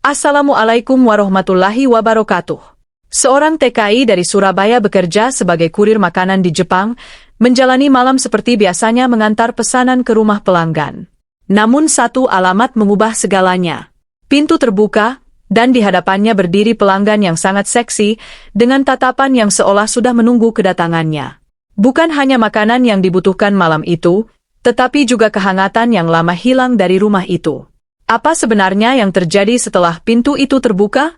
Assalamualaikum warahmatullahi wabarakatuh. Seorang TKI dari Surabaya bekerja sebagai kurir makanan di Jepang, menjalani malam seperti biasanya mengantar pesanan ke rumah pelanggan. Namun satu alamat mengubah segalanya. Pintu terbuka, dan di hadapannya berdiri pelanggan yang sangat seksi, dengan tatapan yang seolah sudah menunggu kedatangannya. Bukan hanya makanan yang dibutuhkan malam itu, tetapi juga kehangatan yang lama hilang dari rumah itu. Apa sebenarnya yang terjadi setelah pintu itu terbuka?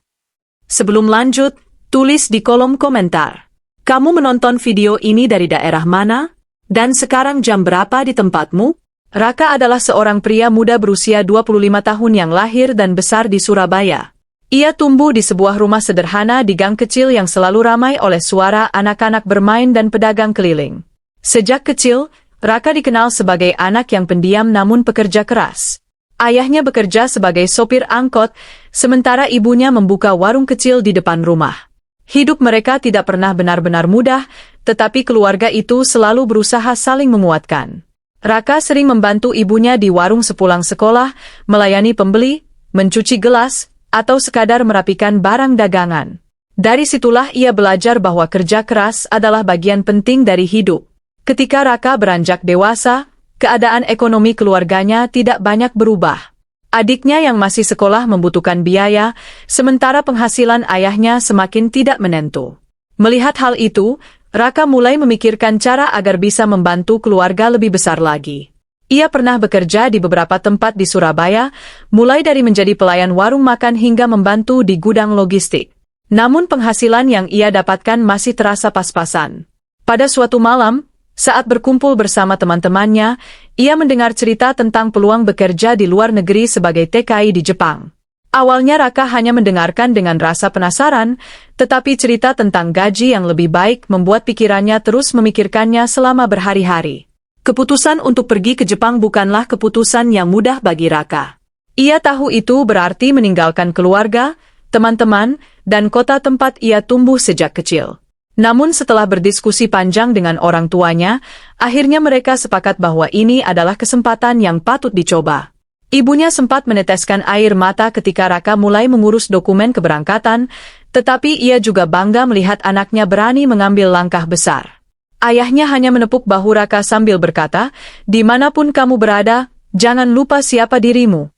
Sebelum lanjut, tulis di kolom komentar. Kamu menonton video ini dari daerah mana? Dan sekarang jam berapa di tempatmu? Raka adalah seorang pria muda berusia 25 tahun yang lahir dan besar di Surabaya. Ia tumbuh di sebuah rumah sederhana di gang kecil yang selalu ramai oleh suara anak-anak bermain dan pedagang keliling. Sejak kecil, Raka dikenal sebagai anak yang pendiam namun pekerja keras. Ayahnya bekerja sebagai sopir angkot, sementara ibunya membuka warung kecil di depan rumah. Hidup mereka tidak pernah benar-benar mudah, tetapi keluarga itu selalu berusaha saling menguatkan. Raka sering membantu ibunya di warung sepulang sekolah, melayani pembeli, mencuci gelas, atau sekadar merapikan barang dagangan. Dari situlah ia belajar bahwa kerja keras adalah bagian penting dari hidup. Ketika Raka beranjak dewasa, keadaan ekonomi keluarganya tidak banyak berubah. Adiknya yang masih sekolah membutuhkan biaya, sementara penghasilan ayahnya semakin tidak menentu. Melihat hal itu, Raka mulai memikirkan cara agar bisa membantu keluarga lebih besar lagi. Ia pernah bekerja di beberapa tempat di Surabaya, mulai dari menjadi pelayan warung makan hingga membantu di gudang logistik. Namun penghasilan yang ia dapatkan masih terasa pas-pasan. Pada suatu malam, saat berkumpul bersama teman-temannya, ia mendengar cerita tentang peluang bekerja di luar negeri sebagai TKI di Jepang. Awalnya Raka hanya mendengarkan dengan rasa penasaran, tetapi cerita tentang gaji yang lebih baik membuat pikirannya terus memikirkannya selama berhari-hari. Keputusan untuk pergi ke Jepang bukanlah keputusan yang mudah bagi Raka. Ia tahu itu berarti meninggalkan keluarga, teman-teman, dan kota tempat ia tumbuh sejak kecil. Namun setelah berdiskusi panjang dengan orang tuanya, akhirnya mereka sepakat bahwa ini adalah kesempatan yang patut dicoba. Ibunya sempat meneteskan air mata ketika Raka mulai mengurus dokumen keberangkatan, tetapi ia juga bangga melihat anaknya berani mengambil langkah besar. Ayahnya hanya menepuk bahu Raka sambil berkata, "Dimanapun kamu berada, jangan lupa siapa dirimu."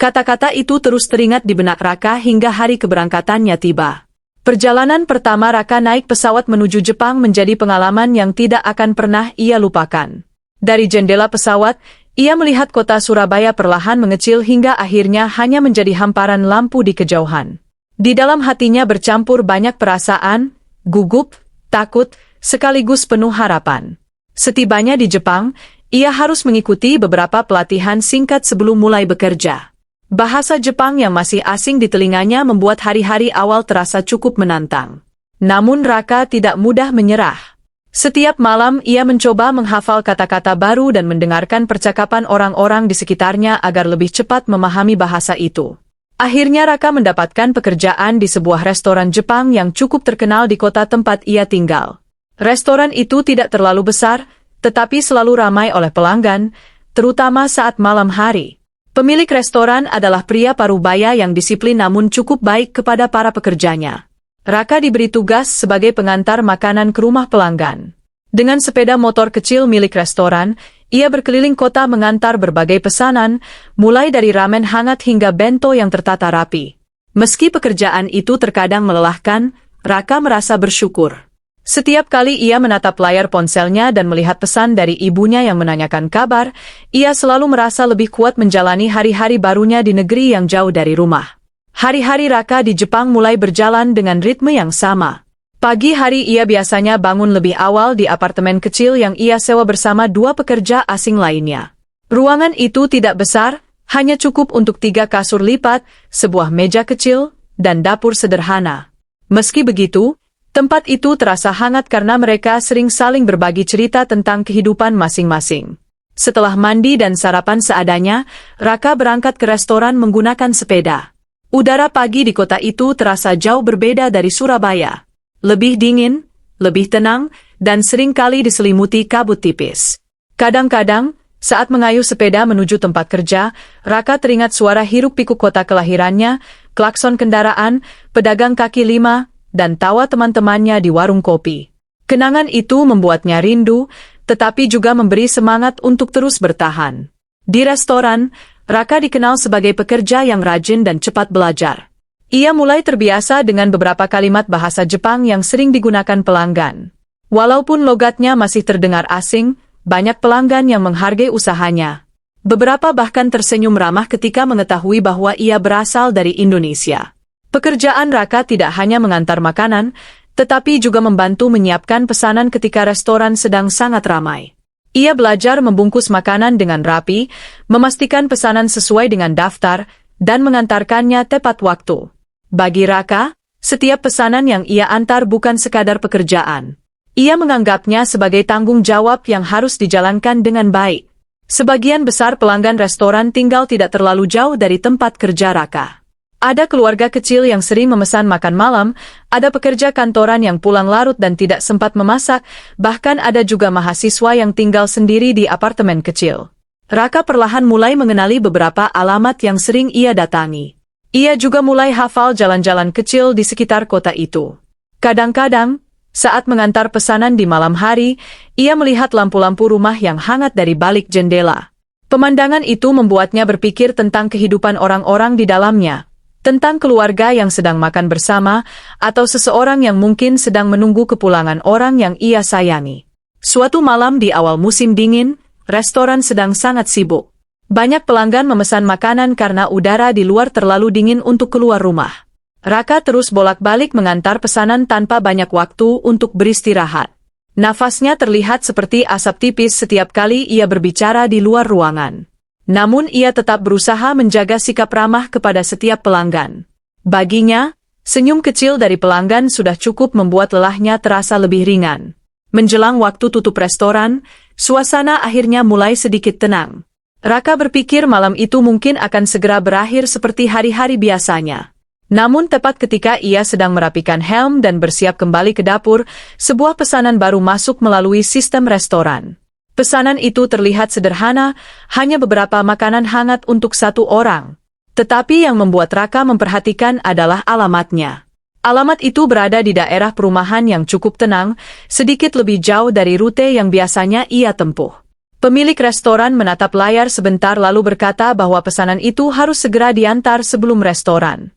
Kata-kata itu terus teringat di benak Raka hingga hari keberangkatannya tiba. Perjalanan pertama Raka naik pesawat menuju Jepang menjadi pengalaman yang tidak akan pernah ia lupakan. Dari jendela pesawat, ia melihat kota Surabaya perlahan mengecil hingga akhirnya hanya menjadi hamparan lampu di kejauhan. Di dalam hatinya bercampur banyak perasaan, gugup, takut, sekaligus penuh harapan. Setibanya di Jepang, ia harus mengikuti beberapa pelatihan singkat sebelum mulai bekerja. Bahasa Jepang yang masih asing di telinganya membuat hari-hari awal terasa cukup menantang. Namun Raka tidak mudah menyerah. Setiap malam ia mencoba menghafal kata-kata baru dan mendengarkan percakapan orang-orang di sekitarnya agar lebih cepat memahami bahasa itu. Akhirnya Raka mendapatkan pekerjaan di sebuah restoran Jepang yang cukup terkenal di kota tempat ia tinggal. Restoran itu tidak terlalu besar, tetapi selalu ramai oleh pelanggan, terutama saat malam hari. Pemilik restoran adalah pria parubaya yang disiplin namun cukup baik kepada para pekerjanya. Raka diberi tugas sebagai pengantar makanan ke rumah pelanggan. Dengan sepeda motor kecil milik restoran, ia berkeliling kota mengantar berbagai pesanan, mulai dari ramen hangat hingga bento yang tertata rapi. Meski pekerjaan itu terkadang melelahkan, Raka merasa bersyukur. Setiap kali ia menatap layar ponselnya dan melihat pesan dari ibunya yang menanyakan kabar, ia selalu merasa lebih kuat menjalani hari-hari barunya di negeri yang jauh dari rumah. Hari-hari Raka di Jepang mulai berjalan dengan ritme yang sama. Pagi hari ia biasanya bangun lebih awal di apartemen kecil yang ia sewa bersama dua pekerja asing lainnya. Ruangan itu tidak besar, hanya cukup untuk 3 kasur lipat, sebuah meja kecil, dan dapur sederhana. Meski begitu, tempat itu terasa hangat karena mereka sering saling berbagi cerita tentang kehidupan masing-masing. Setelah mandi dan sarapan seadanya, Raka berangkat ke restoran menggunakan sepeda. Udara pagi di kota itu terasa jauh berbeda dari Surabaya. Lebih dingin, lebih tenang, dan seringkali diselimuti kabut tipis. Kadang-kadang, saat mengayuh sepeda menuju tempat kerja, Raka teringat suara hiruk-pikuk kota kelahirannya, klakson kendaraan, pedagang kaki lima, dan tawa teman-temannya di warung kopi. Kenangan itu membuatnya rindu, tetapi juga memberi semangat untuk terus bertahan. Di restoran, Raka dikenal sebagai pekerja yang rajin dan cepat belajar. Ia mulai terbiasa dengan beberapa kalimat bahasa Jepang yang sering digunakan pelanggan. Walaupun logatnya masih terdengar asing, banyak pelanggan yang menghargai usahanya. Beberapa bahkan tersenyum ramah ketika mengetahui bahwa ia berasal dari Indonesia. Pekerjaan Raka tidak hanya mengantar makanan, tetapi juga membantu menyiapkan pesanan ketika restoran sedang sangat ramai. Ia belajar membungkus makanan dengan rapi, memastikan pesanan sesuai dengan daftar, dan mengantarkannya tepat waktu. Bagi Raka, setiap pesanan yang ia antar bukan sekadar pekerjaan. Ia menganggapnya sebagai tanggung jawab yang harus dijalankan dengan baik. Sebagian besar pelanggan restoran tinggal tidak terlalu jauh dari tempat kerja Raka. Ada keluarga kecil yang sering memesan makan malam, ada pekerja kantoran yang pulang larut dan tidak sempat memasak, bahkan ada juga mahasiswa yang tinggal sendiri di apartemen kecil. Raka perlahan mulai mengenali beberapa alamat yang sering ia datangi. Ia juga mulai hafal jalan-jalan kecil di sekitar kota itu. Kadang-kadang, saat mengantar pesanan di malam hari, ia melihat lampu-lampu rumah yang hangat dari balik jendela. Pemandangan itu membuatnya berpikir tentang kehidupan orang-orang di dalamnya, tentang keluarga yang sedang makan bersama, atau seseorang yang mungkin sedang menunggu kepulangan orang yang ia sayangi. Suatu malam di awal musim dingin, restoran sedang sangat sibuk. Banyak pelanggan memesan makanan karena udara di luar terlalu dingin untuk keluar rumah. Raka terus bolak-balik mengantar pesanan tanpa banyak waktu untuk beristirahat. Nafasnya terlihat seperti asap tipis setiap kali ia berbicara di luar ruangan. Namun ia tetap berusaha menjaga sikap ramah kepada setiap pelanggan. Baginya, senyum kecil dari pelanggan sudah cukup membuat lelahnya terasa lebih ringan. Menjelang waktu tutup restoran, suasana akhirnya mulai sedikit tenang. Raka berpikir malam itu mungkin akan segera berakhir seperti hari-hari biasanya. Namun tepat ketika ia sedang merapikan helm dan bersiap kembali ke dapur, sebuah pesanan baru masuk melalui sistem restoran. Pesanan itu terlihat sederhana, hanya beberapa makanan hangat untuk satu orang. Tetapi yang membuat Raka memperhatikan adalah alamatnya. Alamat itu berada di daerah perumahan yang cukup tenang, sedikit lebih jauh dari rute yang biasanya ia tempuh. Pemilik restoran menatap layar sebentar lalu berkata bahwa pesanan itu harus segera diantar sebelum restoran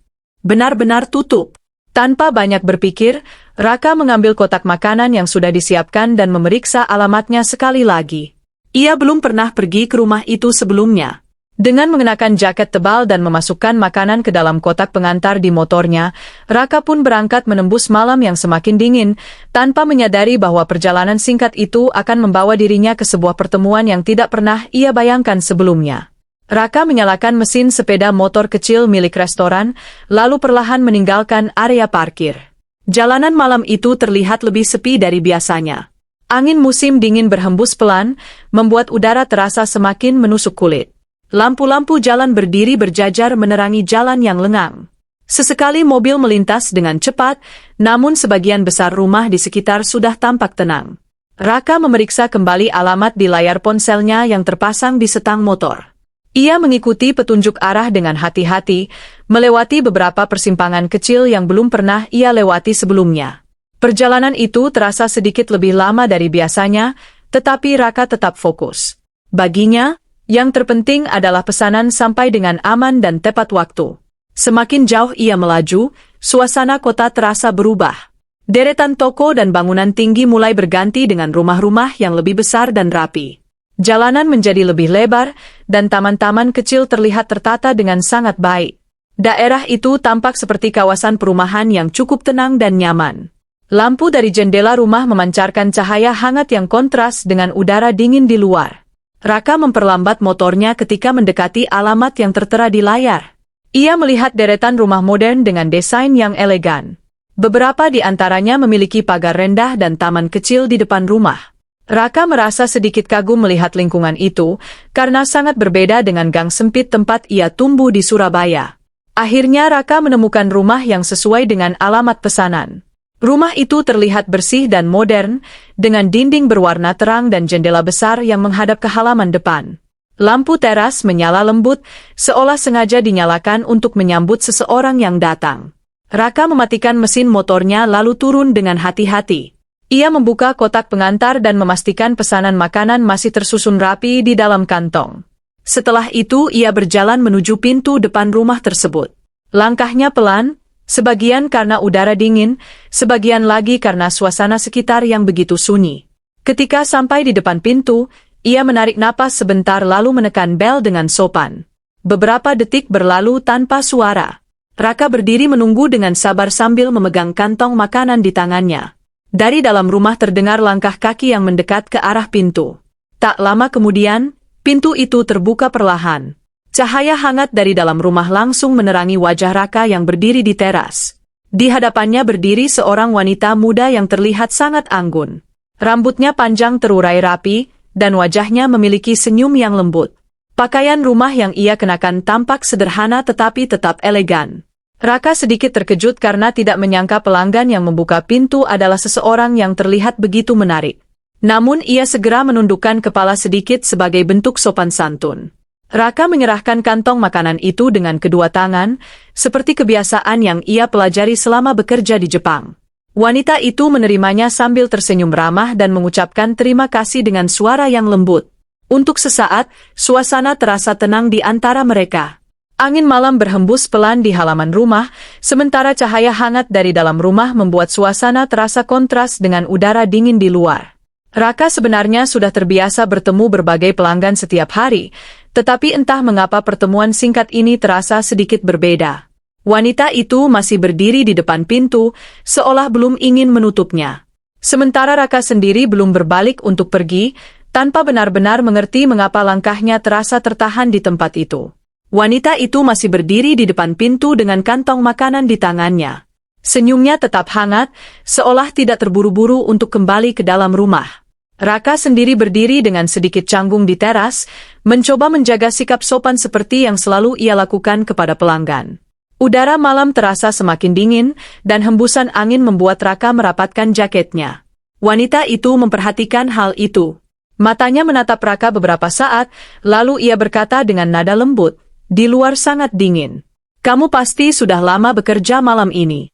benar-benar tutup. Tanpa banyak berpikir, Raka mengambil kotak makanan yang sudah disiapkan dan memeriksa alamatnya sekali lagi. Ia belum pernah pergi ke rumah itu sebelumnya. Dengan mengenakan jaket tebal dan memasukkan makanan ke dalam kotak pengantar di motornya, Raka pun berangkat menembus malam yang semakin dingin, tanpa menyadari bahwa perjalanan singkat itu akan membawa dirinya ke sebuah pertemuan yang tidak pernah ia bayangkan sebelumnya. Raka menyalakan mesin sepeda motor kecil milik restoran, lalu perlahan meninggalkan area parkir. Jalanan malam itu terlihat lebih sepi dari biasanya. Angin musim dingin berhembus pelan, membuat udara terasa semakin menusuk kulit. Lampu-lampu jalan berdiri berjajar menerangi jalan yang lengang. Sesekali mobil melintas dengan cepat, namun sebagian besar rumah di sekitar sudah tampak tenang. Raka memeriksa kembali alamat di layar ponselnya yang terpasang di setang motor. Ia mengikuti petunjuk arah dengan hati-hati, melewati beberapa persimpangan kecil yang belum pernah ia lewati sebelumnya. Perjalanan itu terasa sedikit lebih lama dari biasanya, tetapi Raka tetap fokus. Baginya, yang terpenting adalah pesanan sampai dengan aman dan tepat waktu. Semakin jauh ia melaju, suasana kota terasa berubah. Deretan toko dan bangunan tinggi mulai berganti dengan rumah-rumah yang lebih besar dan rapi. Jalanan menjadi lebih lebar, dan taman-taman kecil terlihat tertata dengan sangat baik. Daerah itu tampak seperti kawasan perumahan yang cukup tenang dan nyaman. Lampu dari jendela rumah memancarkan cahaya hangat yang kontras dengan udara dingin di luar. Raka memperlambat motornya ketika mendekati alamat yang tertera di layar. Ia melihat deretan rumah modern dengan desain yang elegan. Beberapa di antaranya memiliki pagar rendah dan taman kecil di depan rumah. Raka merasa sedikit kagum melihat lingkungan itu, karena sangat berbeda dengan gang sempit tempat ia tumbuh di Surabaya. Akhirnya Raka menemukan rumah yang sesuai dengan alamat pesanan. Rumah itu terlihat bersih dan modern, dengan dinding berwarna terang dan jendela besar yang menghadap ke halaman depan. Lampu teras menyala lembut, seolah sengaja dinyalakan untuk menyambut seseorang yang datang. Raka mematikan mesin motornya lalu turun dengan hati-hati. Ia membuka kotak pengantar dan memastikan pesanan makanan masih tersusun rapi di dalam kantong. Setelah itu ia berjalan menuju pintu depan rumah tersebut. Langkahnya pelan, sebagian karena udara dingin, sebagian lagi karena suasana sekitar yang begitu sunyi. Ketika sampai di depan pintu, ia menarik napas sebentar lalu menekan bel dengan sopan. Beberapa detik berlalu tanpa suara. Raka berdiri menunggu dengan sabar sambil memegang kantong makanan di tangannya. Dari dalam rumah terdengar langkah kaki yang mendekat ke arah pintu. Tak lama kemudian, pintu itu terbuka perlahan. Cahaya hangat dari dalam rumah langsung menerangi wajah Raka yang berdiri di teras. Di hadapannya berdiri seorang wanita muda yang terlihat sangat anggun. Rambutnya panjang terurai rapi, dan wajahnya memiliki senyum yang lembut. Pakaian rumah yang ia kenakan tampak sederhana tetapi tetap elegan. Raka sedikit terkejut karena tidak menyangka pelanggan yang membuka pintu adalah seseorang yang terlihat begitu menarik. Namun ia segera menundukkan kepala sedikit sebagai bentuk sopan santun. Raka menyerahkan kantong makanan itu dengan kedua tangan, seperti kebiasaan yang ia pelajari selama bekerja di Jepang. Wanita itu menerimanya sambil tersenyum ramah dan mengucapkan terima kasih dengan suara yang lembut. Untuk sesaat, suasana terasa tenang di antara mereka. Angin malam berhembus pelan di halaman rumah, sementara cahaya hangat dari dalam rumah membuat suasana terasa kontras dengan udara dingin di luar. Raka sebenarnya sudah terbiasa bertemu berbagai pelanggan setiap hari, tetapi entah mengapa pertemuan singkat ini terasa sedikit berbeda. Wanita itu masih berdiri di depan pintu, seolah belum ingin menutupnya. Sementara Raka sendiri belum berbalik untuk pergi, tanpa benar-benar mengerti mengapa langkahnya terasa tertahan di tempat itu. Wanita itu masih berdiri di depan pintu dengan kantong makanan di tangannya. Senyumnya tetap hangat, seolah tidak terburu-buru untuk kembali ke dalam rumah. Raka sendiri berdiri dengan sedikit canggung di teras, mencoba menjaga sikap sopan seperti yang selalu ia lakukan kepada pelanggan. Udara malam terasa semakin dingin, dan hembusan angin membuat Raka merapatkan jaketnya. Wanita itu memperhatikan hal itu. Matanya menatap Raka beberapa saat, lalu ia berkata dengan nada lembut, "Di luar sangat dingin. Kamu pasti sudah lama bekerja malam ini."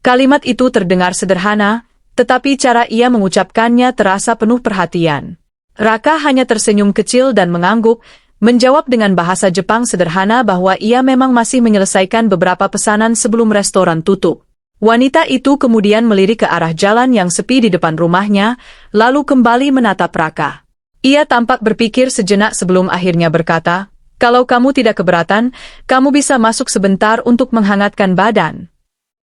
Kalimat itu terdengar sederhana, tetapi cara ia mengucapkannya terasa penuh perhatian. Raka hanya tersenyum kecil dan mengangguk, menjawab dengan bahasa Jepang sederhana bahwa ia memang masih menyelesaikan beberapa pesanan sebelum restoran tutup. Wanita itu kemudian melirik ke arah jalan yang sepi di depan rumahnya, lalu kembali menatap Raka. Ia tampak berpikir sejenak sebelum akhirnya berkata, "Kalau kamu tidak keberatan, kamu bisa masuk sebentar untuk menghangatkan badan."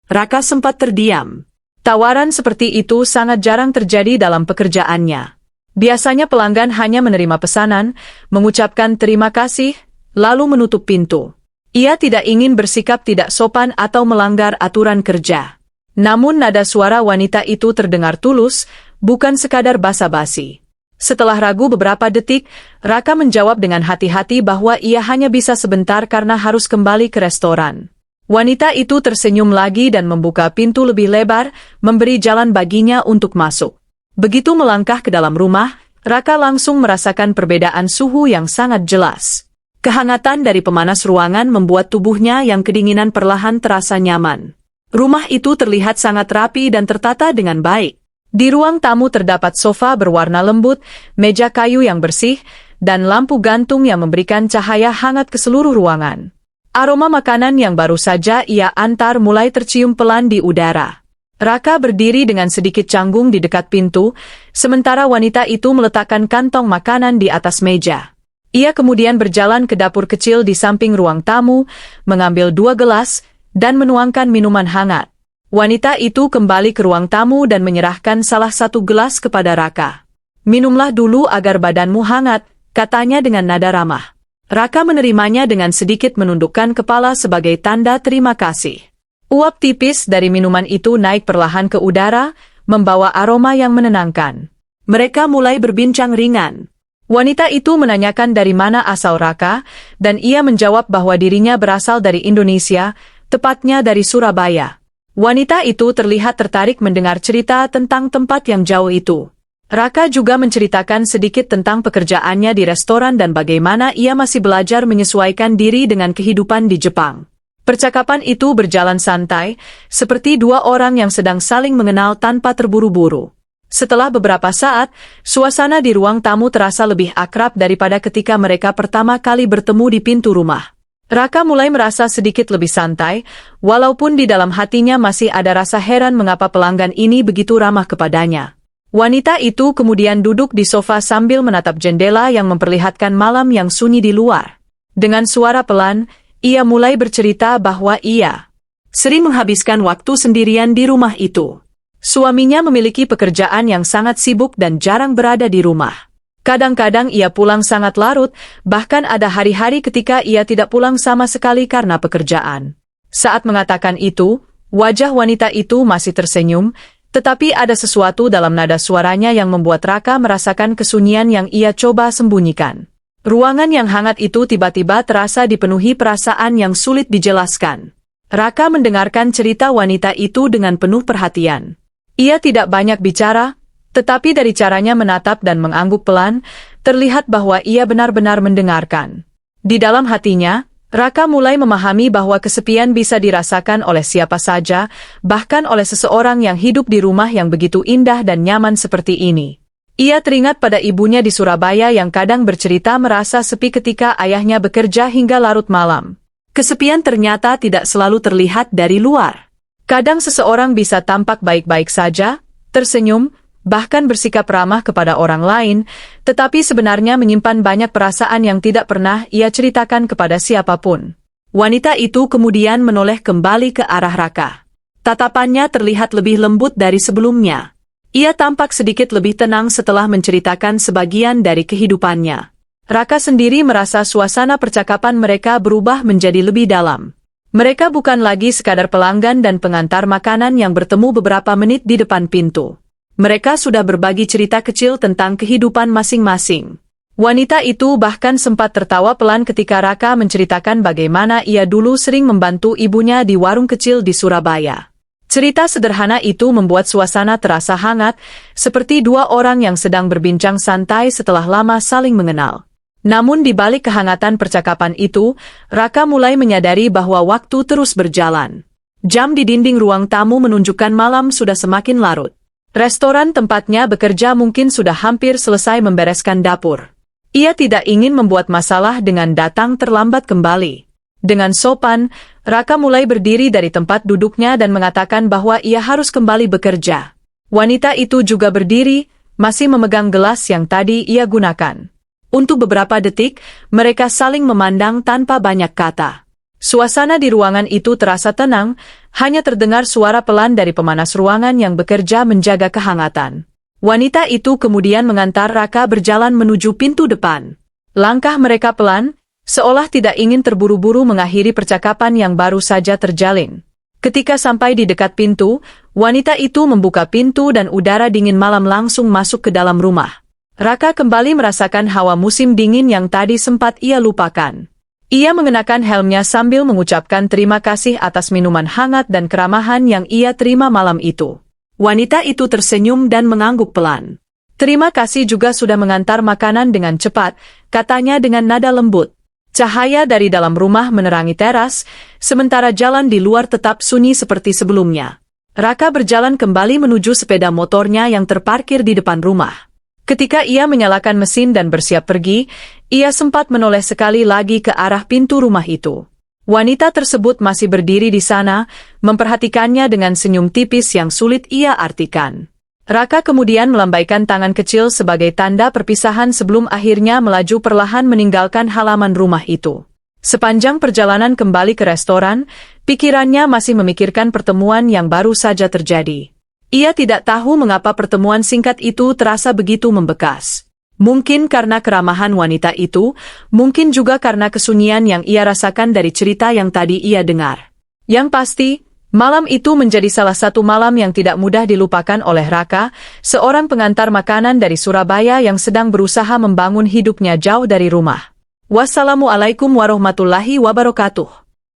Raka sempat terdiam. Tawaran seperti itu sangat jarang terjadi dalam pekerjaannya. Biasanya pelanggan hanya menerima pesanan, mengucapkan terima kasih, lalu menutup pintu. Ia tidak ingin bersikap tidak sopan atau melanggar aturan kerja. Namun nada suara wanita itu terdengar tulus, bukan sekadar basa-basi. Setelah ragu beberapa detik, Raka menjawab dengan hati-hati bahwa ia hanya bisa sebentar karena harus kembali ke restoran. Wanita itu tersenyum lagi dan membuka pintu lebih lebar, memberi jalan baginya untuk masuk. Begitu melangkah ke dalam rumah, Raka langsung merasakan perbedaan suhu yang sangat jelas. Kehangatan dari pemanas ruangan membuat tubuhnya yang kedinginan perlahan terasa nyaman. Rumah itu terlihat sangat rapi dan tertata dengan baik. Di ruang tamu terdapat sofa berwarna lembut, meja kayu yang bersih, dan lampu gantung yang memberikan cahaya hangat ke seluruh ruangan. Aroma makanan yang baru saja ia antar mulai tercium pelan di udara. Raka berdiri dengan sedikit canggung di dekat pintu, sementara wanita itu meletakkan kantong makanan di atas meja. Ia kemudian berjalan ke dapur kecil di samping ruang tamu, mengambil 2 gelas, dan menuangkan minuman hangat. Wanita itu kembali ke ruang tamu dan menyerahkan salah satu gelas kepada Raka. "Minumlah dulu agar badanmu hangat," katanya dengan nada ramah. Raka menerimanya dengan sedikit menundukkan kepala sebagai tanda terima kasih. Uap tipis dari minuman itu naik perlahan ke udara, membawa aroma yang menenangkan. Mereka mulai berbincang ringan. Wanita itu menanyakan dari mana asal Raka, dan ia menjawab bahwa dirinya berasal dari Indonesia, tepatnya dari Surabaya. Wanita itu terlihat tertarik mendengar cerita tentang tempat yang jauh itu. Raka juga menceritakan sedikit tentang pekerjaannya di restoran dan bagaimana ia masih belajar menyesuaikan diri dengan kehidupan di Jepang. Percakapan itu berjalan santai, seperti dua orang yang sedang saling mengenal tanpa terburu-buru. Setelah beberapa saat, suasana di ruang tamu terasa lebih akrab daripada ketika mereka pertama kali bertemu di pintu rumah. Raka mulai merasa sedikit lebih santai, walaupun di dalam hatinya masih ada rasa heran mengapa pelanggan ini begitu ramah kepadanya. Wanita itu kemudian duduk di sofa sambil menatap jendela yang memperlihatkan malam yang sunyi di luar. Dengan suara pelan, ia mulai bercerita bahwa ia sering menghabiskan waktu sendirian di rumah itu. Suaminya memiliki pekerjaan yang sangat sibuk dan jarang berada di rumah. Kadang-kadang ia pulang sangat larut, bahkan ada hari-hari ketika ia tidak pulang sama sekali karena pekerjaan. Saat mengatakan itu, wajah wanita itu masih tersenyum, tetapi ada sesuatu dalam nada suaranya yang membuat Raka merasakan kesunyian yang ia coba sembunyikan. Ruangan yang hangat itu tiba-tiba terasa dipenuhi perasaan yang sulit dijelaskan. Raka mendengarkan cerita wanita itu dengan penuh perhatian. Ia tidak banyak bicara, tetapi dari caranya menatap dan mengangguk pelan, terlihat bahwa ia benar-benar mendengarkan. Di dalam hatinya, Raka mulai memahami bahwa kesepian bisa dirasakan oleh siapa saja, bahkan oleh seseorang yang hidup di rumah yang begitu indah dan nyaman seperti ini. Ia teringat pada ibunya di Surabaya yang kadang bercerita merasa sepi ketika ayahnya bekerja hingga larut malam. Kesepian ternyata tidak selalu terlihat dari luar. Kadang seseorang bisa tampak baik-baik saja, tersenyum, bahkan bersikap ramah kepada orang lain, tetapi sebenarnya menyimpan banyak perasaan yang tidak pernah ia ceritakan kepada siapapun. Wanita itu kemudian menoleh kembali ke arah Raka. Tatapannya terlihat lebih lembut dari sebelumnya. Ia tampak sedikit lebih tenang setelah menceritakan sebagian dari kehidupannya. Raka sendiri merasa suasana percakapan mereka berubah menjadi lebih dalam. Mereka bukan lagi sekadar pelanggan dan pengantar makanan yang bertemu beberapa menit di depan pintu. Mereka sudah berbagi cerita kecil tentang kehidupan masing-masing. Wanita itu bahkan sempat tertawa pelan ketika Raka menceritakan bagaimana ia dulu sering membantu ibunya di warung kecil di Surabaya. Cerita sederhana itu membuat suasana terasa hangat, seperti dua orang yang sedang berbincang santai setelah lama saling mengenal. Namun di balik kehangatan percakapan itu, Raka mulai menyadari bahwa waktu terus berjalan. Jam di dinding ruang tamu menunjukkan malam sudah semakin larut. Restoran tempatnya bekerja mungkin sudah hampir selesai membereskan dapur. Ia tidak ingin membuat masalah dengan datang terlambat kembali. Dengan sopan, Raka mulai berdiri dari tempat duduknya dan mengatakan bahwa ia harus kembali bekerja. Wanita itu juga berdiri, masih memegang gelas yang tadi ia gunakan. Untuk beberapa detik, mereka saling memandang tanpa banyak kata. Suasana di ruangan itu terasa tenang, hanya terdengar suara pelan dari pemanas ruangan yang bekerja menjaga kehangatan. Wanita itu kemudian mengantar Raka berjalan menuju pintu depan. Langkah mereka pelan, seolah tidak ingin terburu-buru mengakhiri percakapan yang baru saja terjalin. Ketika sampai di dekat pintu, wanita itu membuka pintu dan udara dingin malam langsung masuk ke dalam rumah. Raka kembali merasakan hawa musim dingin yang tadi sempat ia lupakan. Ia mengenakan helmnya sambil mengucapkan terima kasih atas minuman hangat dan keramahan yang ia terima malam itu. Wanita itu tersenyum dan mengangguk pelan. Terima kasih juga sudah mengantar makanan dengan cepat, katanya dengan nada lembut. Cahaya dari dalam rumah menerangi teras, sementara jalan di luar tetap sunyi seperti sebelumnya. Raka berjalan kembali menuju sepeda motornya yang terparkir di depan rumah. Ketika ia menyalakan mesin dan bersiap pergi, ia sempat menoleh sekali lagi ke arah pintu rumah itu. Wanita tersebut masih berdiri di sana, memperhatikannya dengan senyum tipis yang sulit ia artikan. Raka kemudian melambaikan tangan kecil sebagai tanda perpisahan sebelum akhirnya melaju perlahan meninggalkan halaman rumah itu. Sepanjang perjalanan kembali ke restoran, pikirannya masih memikirkan pertemuan yang baru saja terjadi. Ia tidak tahu mengapa pertemuan singkat itu terasa begitu membekas. Mungkin karena keramahan wanita itu, mungkin juga karena kesunyian yang ia rasakan dari cerita yang tadi ia dengar. Yang pasti, malam itu menjadi salah satu malam yang tidak mudah dilupakan oleh Raka, seorang pengantar makanan dari Surabaya yang sedang berusaha membangun hidupnya jauh dari rumah. Wassalamualaikum warahmatullahi wabarakatuh.